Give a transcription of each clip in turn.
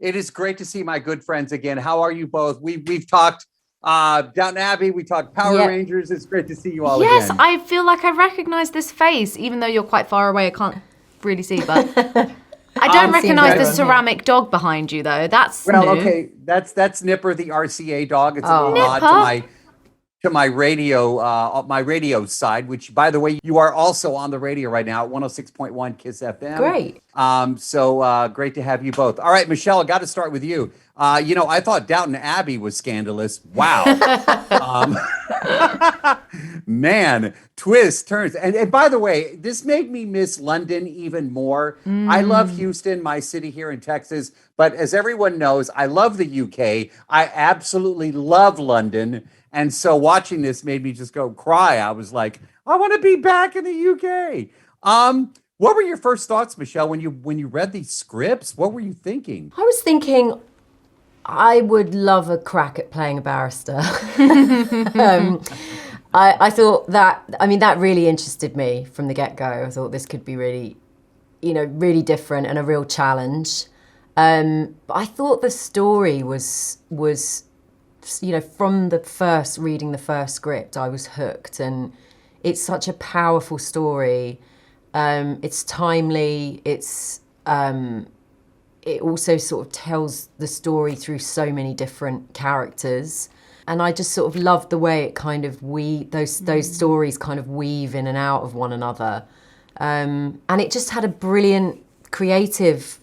It is great to see my good friends again. How are you both? We've talked Downton Abbey, we talked Power Yep. Rangers. It's great to see you all Yes, again. I feel like I recognize this face, even though you're quite far away. I can't really see, but I don't seeing recognize the everyone here. ceramic dog behind you, though. That's Well, new. okay, that's Nipper, the RCA dog. It's a little Oh. nod Nipper? to my radio side, which, by the way, you are also on the radio right now at 106.1 Kiss FM. Great. So great to have you both. All right, Michelle, I got to start with you. I thought Downton Abbey was scandalous. Wow. Man, twists, turns. And by the way, this made me miss London even more. I love Houston, my city here in Texas. But as everyone knows, I love the UK. I absolutely love London. And so watching this made me just go cry. I was like, I want to be back in the UK. What were your first thoughts, Michelle, when you read these scripts? What were you thinking? I was thinking I would love a crack at playing a barrister. I thought that really interested me from the get-go. I thought this could be really, really different and a real challenge. But I thought the story was from reading the first script, I was hooked, and it's such a powerful story. It's timely. It also sort of tells the story through so many different characters, and I just sort of loved the way it kind of those stories kind of weave in and out of one another, and it just had a brilliant creative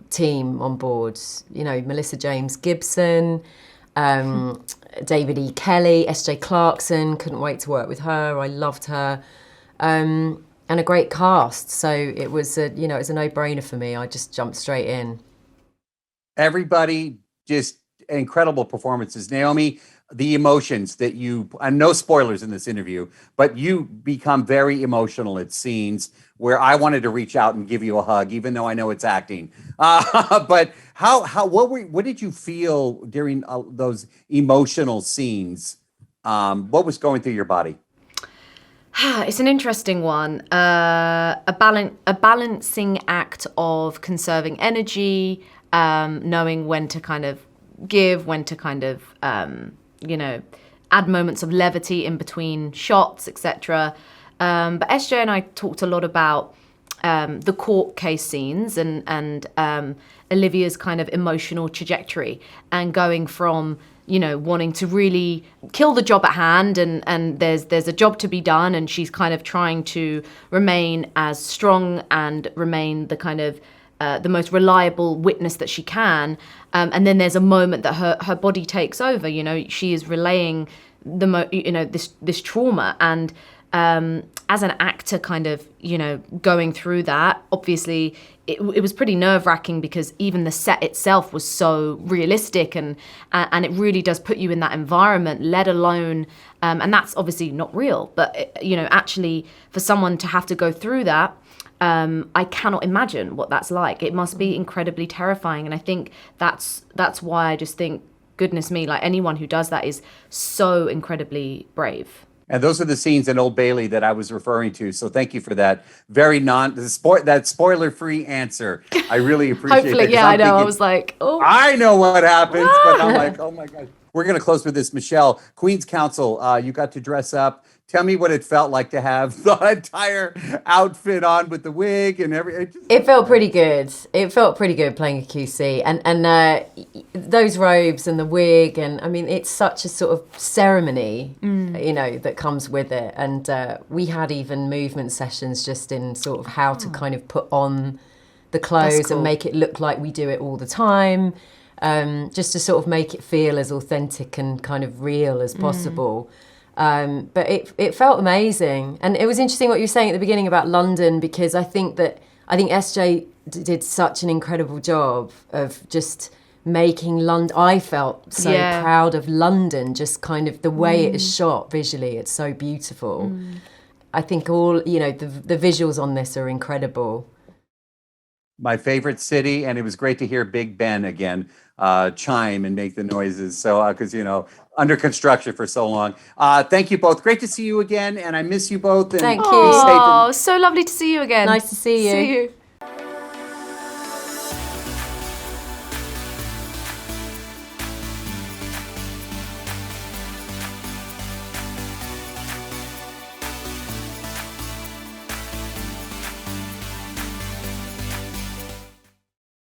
team on board. Melissa James Gibson. David E. Kelly, S.J. Clarkson, couldn't wait to work with her. I loved her. And a great cast. So it was a no-brainer for me. I just jumped straight in. Everybody, just incredible performances. Naomi, the emotions that and no spoilers in this interview, but you become very emotional at scenes where I wanted to reach out and give you a hug, even though I know it's acting. But what did you feel during those emotional scenes? What was going through your body? It's an interesting one. A balancing act of conserving energy, knowing when to kind of give, when to kind of add moments of levity in between shots, etc. But SJ and I talked a lot about the court case scenes and Olivia's kind of emotional trajectory, and going from wanting to really kill the job at hand, and there's a job to be done, and she's kind of trying to remain as strong and remain the kind of the most reliable witness that she can, and then there's a moment that her body takes over. She is relaying this trauma, and as an actor kind of going through that, obviously it was pretty nerve-wracking, because even the set itself was so realistic, and it really does put you in that environment, let alone and that's obviously not real, but actually for someone to have to go through that, I cannot imagine what that's like. It must be incredibly terrifying, and I think that's why I just think, goodness me, like, anyone who does that is so incredibly brave. And those are the scenes in Old Bailey that I was referring to. So thank you for that that spoiler-free answer. I really appreciate Hopefully, that. yeah, I know. I was like, oh. I know what happens, but I'm like, oh my God. We're going to close with this. Michelle, Queen's Counsel, you got to dress up. Tell me what it felt like to have the entire outfit on with the wig and everything. It felt pretty good. It felt pretty good playing a QC, and those robes and the wig, and I mean, it's such a sort of ceremony, that comes with it. And we had even movement sessions just in sort of how to kind of put on the clothes and make it look like we do it all the time, just to sort of make it feel as authentic and kind of real as possible. But it felt amazing, and it was interesting what you were saying at the beginning about London, because I think SJ did such an incredible job of just making London. I felt so proud of London, just kind of the way it is shot visually. It's so beautiful. I think all the visuals on this are incredible. My favorite city, and it was great to hear Big Ben again chime and make the noises. So, because under construction for so long. Thank you both. Great to see you again, and I miss you both. And Thank you. be safe. Oh, so lovely to see you again. Nice to see you. See you.